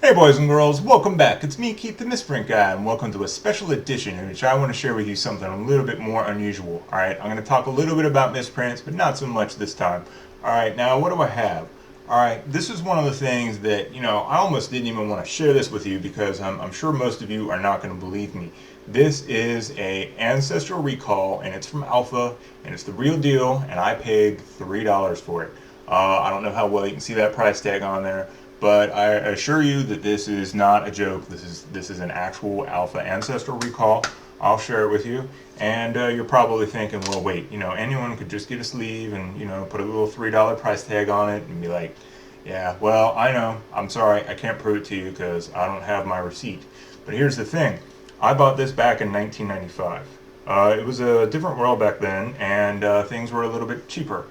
Hey boys and girls, welcome back. It's me, Keith the Misprint Guy, and welcome to a special edition in which I want to share with you something a little bit more unusual. Alright, I'm going to talk a little bit about misprints, but not so much this time. Alright, now what do I have? Alright, this is one of the things that, I almost didn't even want to share this with you because I'm sure most of you are not going to believe me. This is a Ancestral Recall, and it's from Alpha, and it's the real deal, and I paid $3 for it. I don't know how well you can see that price tag on there, but I assure you that this is not a joke. This is an actual Alpha Ancestral Recall. I'll share it with you, and you're probably thinking, well, wait, anyone could just get a sleeve and put a little $3 price tag on it and be like, yeah, well, I know. I'm sorry, I can't prove it to you because I don't have my receipt. But here's the thing: I bought this back in 1995. It was a different world back then, and things were a little bit cheaper.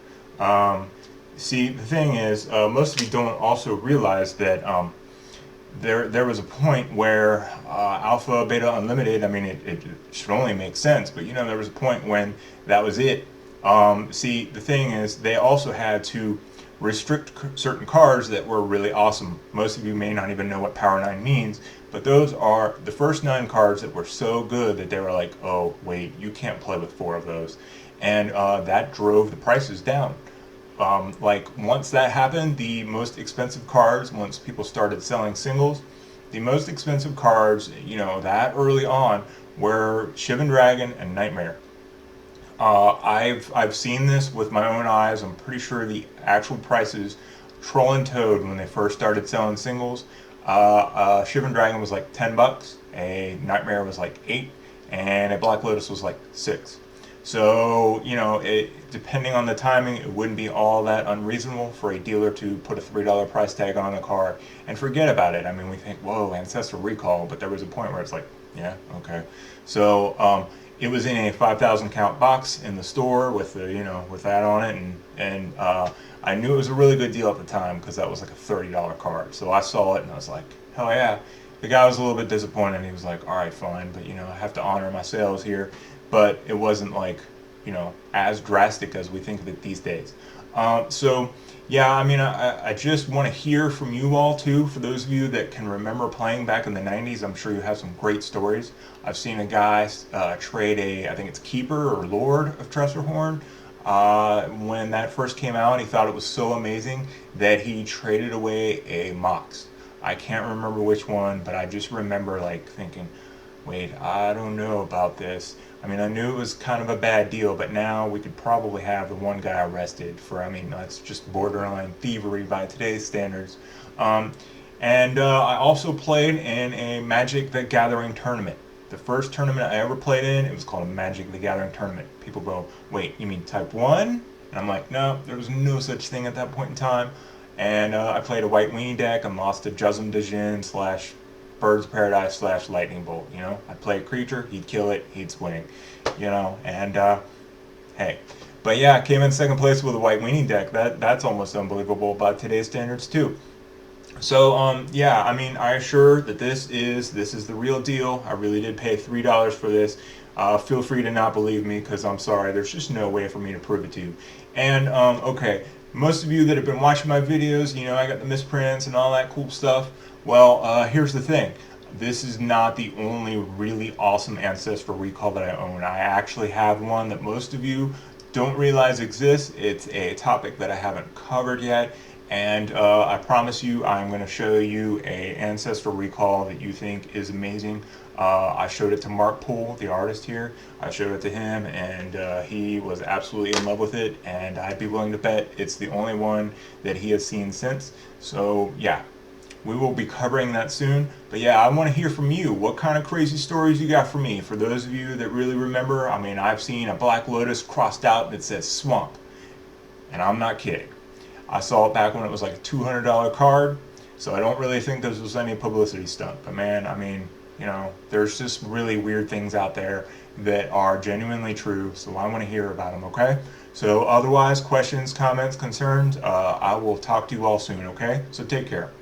See, the thing is, most of you don't also realize that there was a point where Alpha, Beta, Unlimited, I mean, it should only make sense, but there was a point when that was it. See, the thing is, they also had to restrict certain cards that were really awesome. Most of you may not even know what Power 9 means, but those are the first 9 cards that were so good that they were like, oh, wait, you can't play with 4 of those. And that drove the prices down. Once that happened, the most expensive cards, once people started selling singles, the most expensive cards, that early on, were Shivan Dragon and Nightmare. I've seen this with my own eyes. I'm pretty sure the actual prices, Troll and Toad, when they first started selling singles, Shivan Dragon was like $10, a Nightmare was like $8, and a Black Lotus was like $6. So, depending on the timing, it wouldn't be all that unreasonable for a dealer to put a $3 price tag on a card and forget about it. I mean, we think, whoa, Ancestral Recall, but there was a point where it's like, yeah, okay. So, it was in a 5,000 count box in the store with the, with that on it, and I knew it was a really good deal at the time because that was like a $30 card. So I saw it and I was like, hell yeah. The guy was a little bit disappointed. He was like, all right, fine, but I have to honor my sales here. But it wasn't like, as drastic as we think of it these days. So, yeah, I mean, I just want to hear from you all, too. For those of you that can remember playing back in the 90s, I'm sure you have some great stories. I've seen a guy trade I think it's Keeper or Lord of Tressorhorn. When that first came out, he thought it was so amazing that he traded away a Mox. I can't remember which one, but I just remember, thinking, wait, I don't know about this. I mean, I knew it was kind of a bad deal, but now we could probably have the one guy arrested for, that's just borderline thievery by today's standards. And I also played in a Magic the Gathering tournament. The first tournament I ever played in, it was called a Magic the Gathering tournament. People go, wait, you mean Type 1? And I'm like, no, there was no such thing at that point in time. And I played a White Weenie deck and lost to Jusm Djinn / Birds of Paradise / Lightning Bolt. I'd play a creature, he'd kill it, he'd swing, and hey. But yeah, I came in second place with a White Weenie deck. That's almost unbelievable by today's standards too. So yeah, I mean, I assure that this is the real deal. I really did pay $3 for this. Feel free to not believe me because I'm sorry, there's just no way for me to prove it to you. And okay, most of you that have been watching my videos, I got the misprints and all that cool stuff. Well, here's the thing. This is not the only really awesome Ancestral Recall that I own. I actually have one that most of you don't realize exists. It's a topic that I haven't covered yet. And I promise you I'm going to show you a Ancestral Recall that you think is amazing. I showed it to Mark Poole, the artist here. I showed it to him, and he was absolutely in love with it. And I'd be willing to bet it's the only one that he has seen since. So yeah, we will be covering that soon. But yeah, I want to hear from you. What kind of crazy stories you got for me? For those of you that really remember, I mean, I've seen a Black Lotus crossed out that says Swamp. And I'm not kidding. I saw it back when it was like a $200 card. So I don't really think this was any publicity stunt. But man, I mean, there's just really weird things out there that are genuinely true. So I want to hear about them, okay? So otherwise, questions, comments, concerns, I will talk to you all soon, okay? So take care.